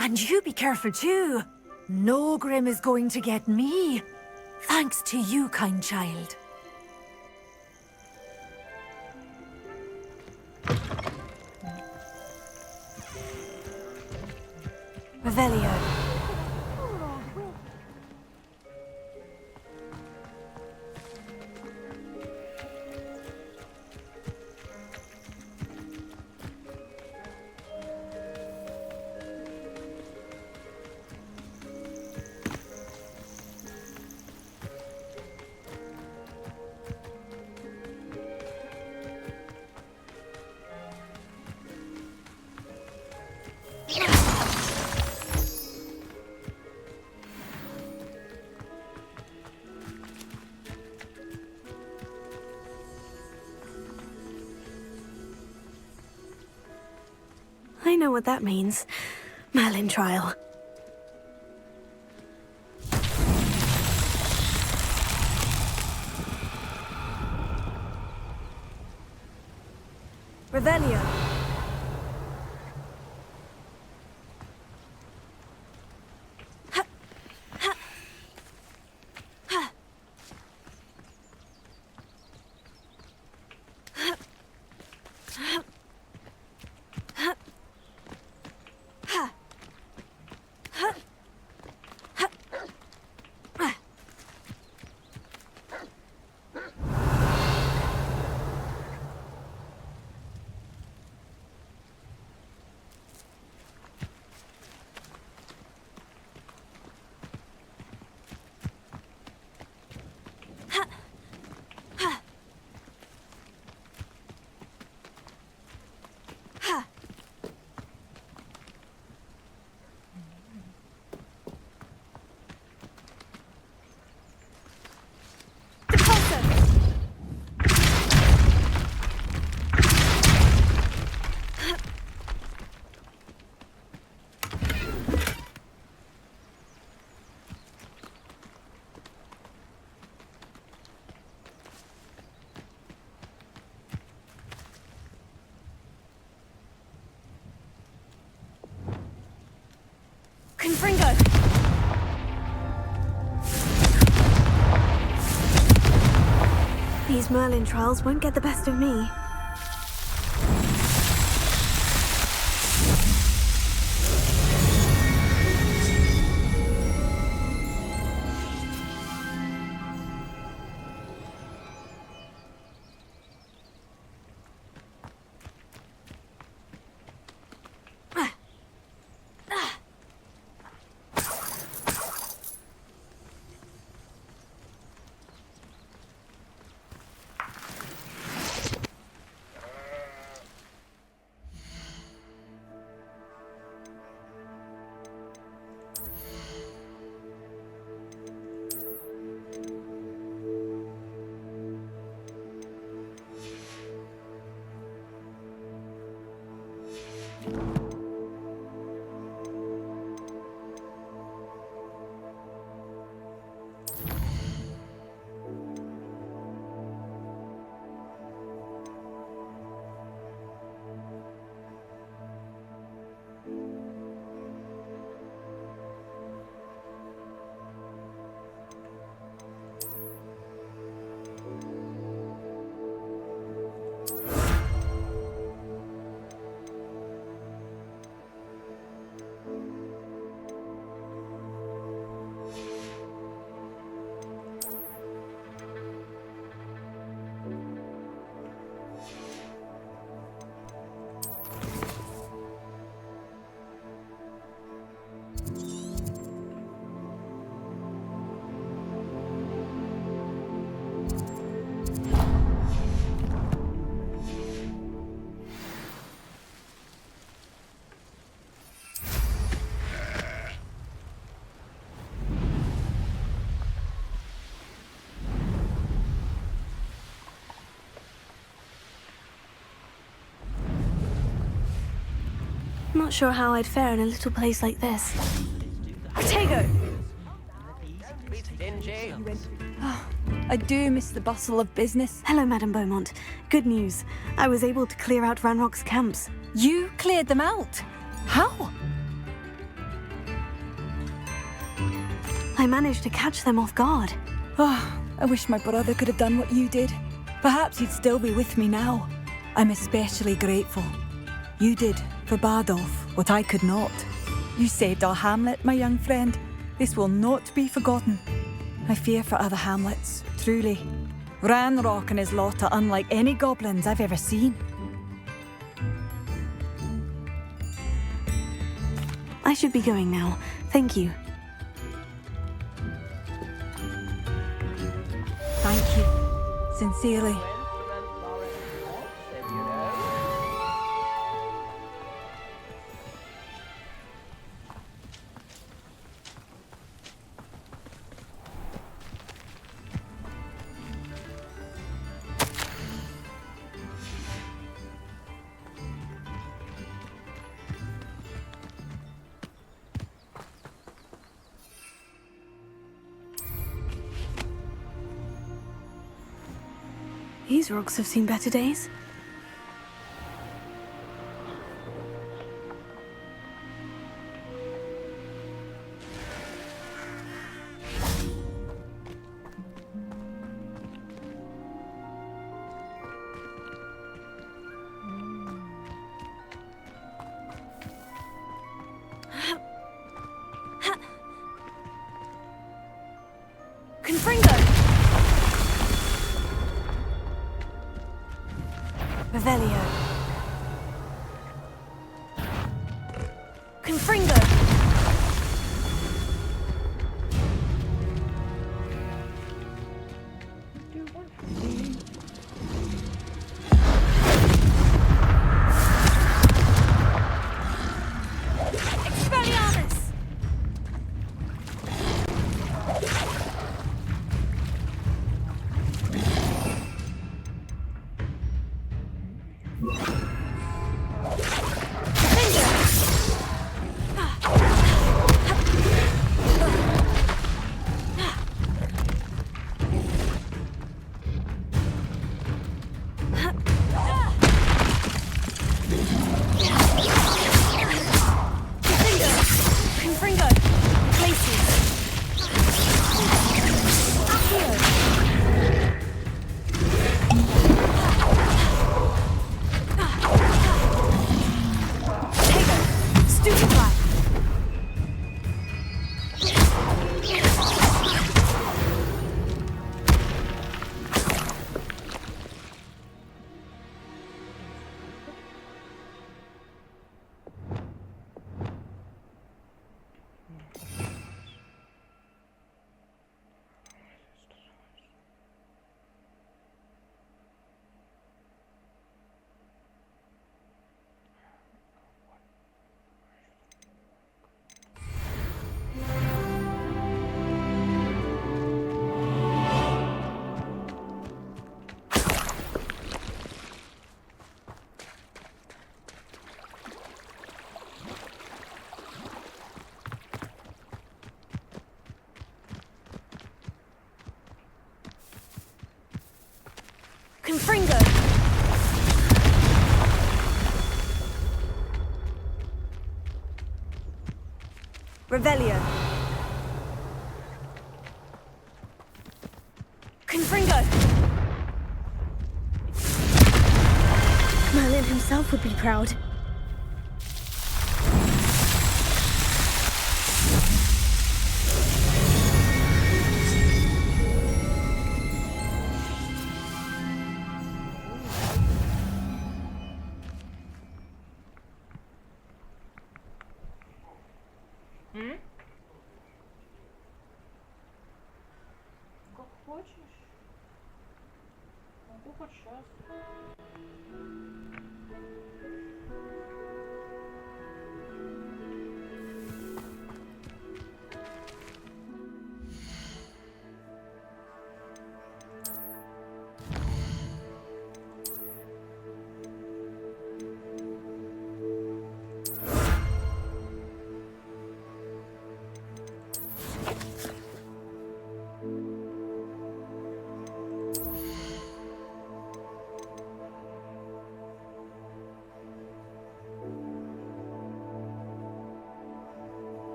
And you be careful too. No Grim is going to get me. Thanks to you, kind child. Revelio. I know what that means. Merlin trial. Revelio. Confringo! These Merlin trials won't get the best of me. Not sure how I'd fare in a little place like this. Protego! I do miss the bustle of business. Hello, Madame Beaumont. Good news. I was able to clear out Ranrock's camps. You cleared them out? How? I managed to catch them off guard. Oh, I wish my brother could have done what you did. Perhaps he'd still be with me now. I'm especially grateful. You did, for Bardolph, what I could not. You saved our hamlet, my young friend. This will not be forgotten. I fear for other hamlets, truly. Ranrock and his lot are unlike any goblins I've ever seen. I should be going now. Thank you. Thank you. Sincerely. These rocks have seen better days. Confringo! Revelio. Confringo. Expelliarmus. Confringo! Revelio. Confringo! Merlin himself would be proud. Как хочешь. Могу хоть сейчас.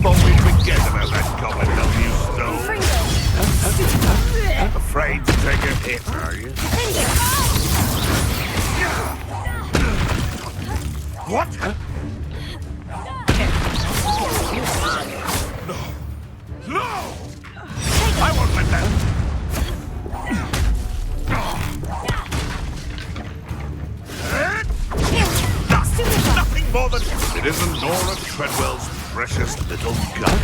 Forget about that goblin help you stole. Afraid to take a hit, are you? What? No! No! I won't let that! Nothing more than... It isn't Nora Treadwell's precious little gun.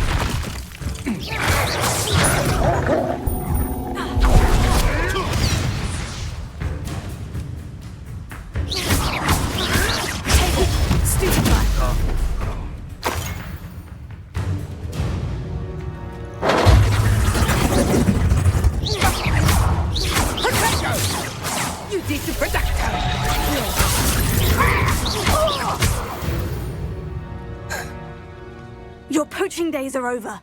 Your poaching days are over.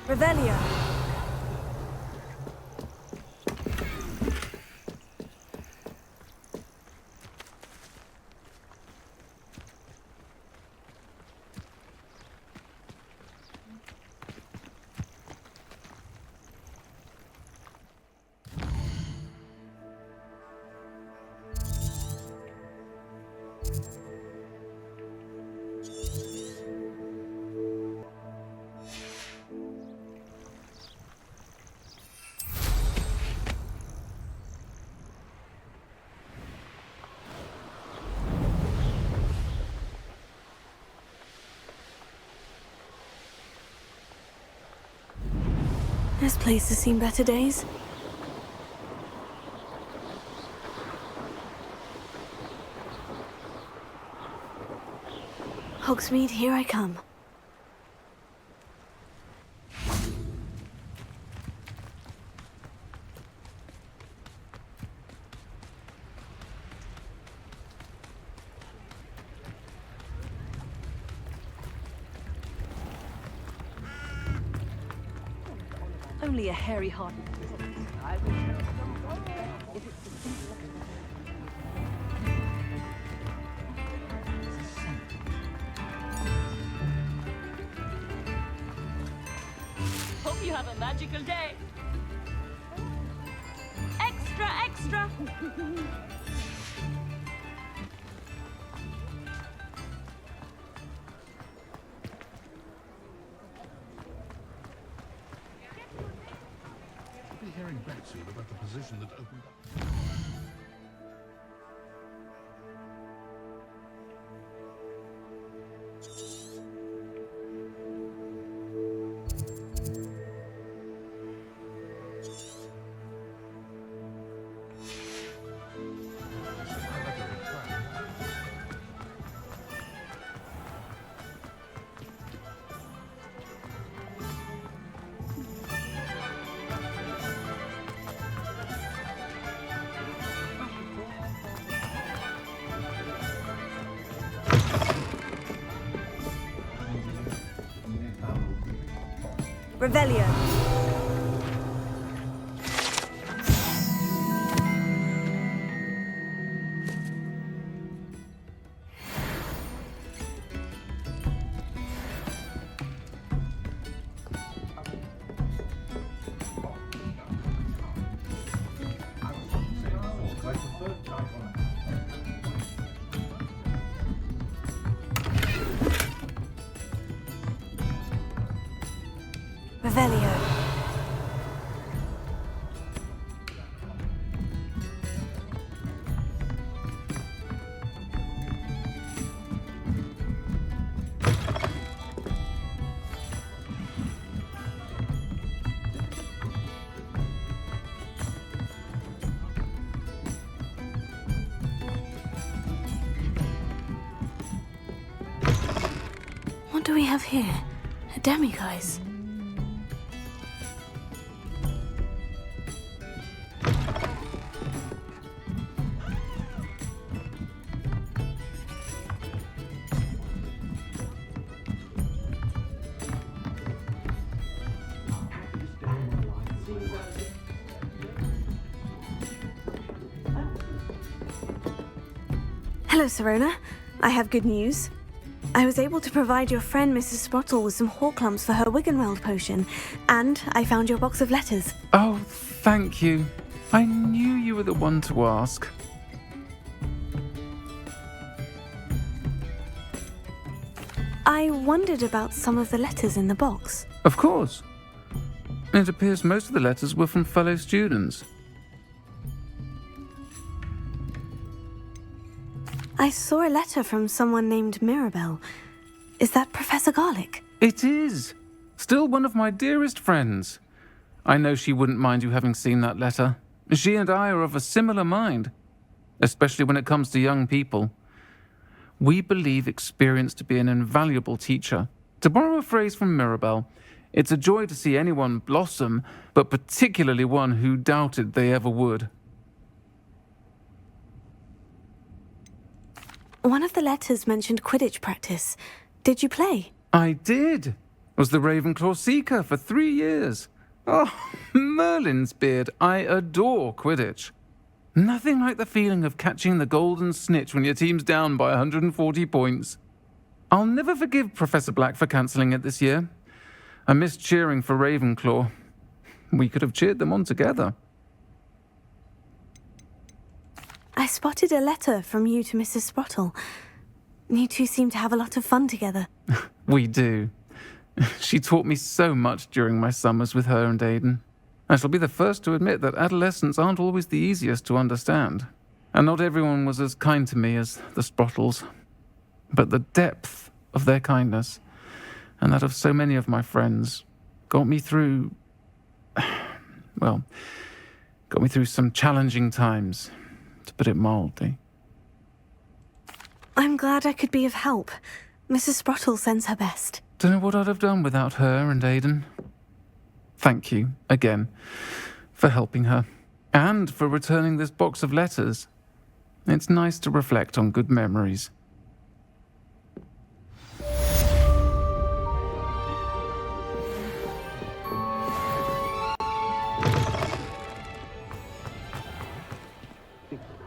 Revelio. This place has seen better days. Hogsmeade, here I come. only a hairy-hearted... I could use some gold. If it's a simple... Hope you have a magical day. Extra, extra! I'll be hearing back soon about the position that opened up. Revelio. Revelio. What do we have here? A demiguise. Hello, Serona. I have good news. I was able to provide your friend Mrs. Sprottle with some Horklumps for her Wiggenweld potion, and I found your box of letters. Oh, thank you. I knew you were the one to ask. I wondered about some of the letters in the box. Of course. It appears most of the letters were from fellow students. I saw a letter from someone named Mirabelle. Is that Professor Garlick? It is. Still one of my dearest friends. I know she wouldn't mind you having seen that letter. She and I are of a similar mind, especially when it comes to young people. We believe experience to be an invaluable teacher. To borrow a phrase from Mirabelle, it's a joy to see anyone blossom, but particularly one who doubted they ever would. One of the letters mentioned Quidditch practice. Did you play? I did. Was the Ravenclaw Seeker for 3 years. Oh, Merlin's beard. I adore Quidditch. Nothing like the feeling of catching the golden snitch when your team's down by 140 points. I'll never forgive Professor Black for cancelling it this year. I missed cheering for Ravenclaw. We could have cheered them on together. I spotted a letter from you to Mrs. Sprottle. You two seem to have a lot of fun together. We do. She taught me so much during my summers with her and Aidan. I shall be the first to admit that adolescents aren't always the easiest to understand. And not everyone was as kind to me as the Sprottles. But the depth of their kindness, and that of so many of my friends, got me through... well, got me through some challenging times, to put it mildly. I'm glad I could be of help. Mrs. Sprottle sends her best. Don't know what I'd have done without her and Aidan. Thank you, again, for helping her, and for returning this box of letters. It's nice to reflect on good memories.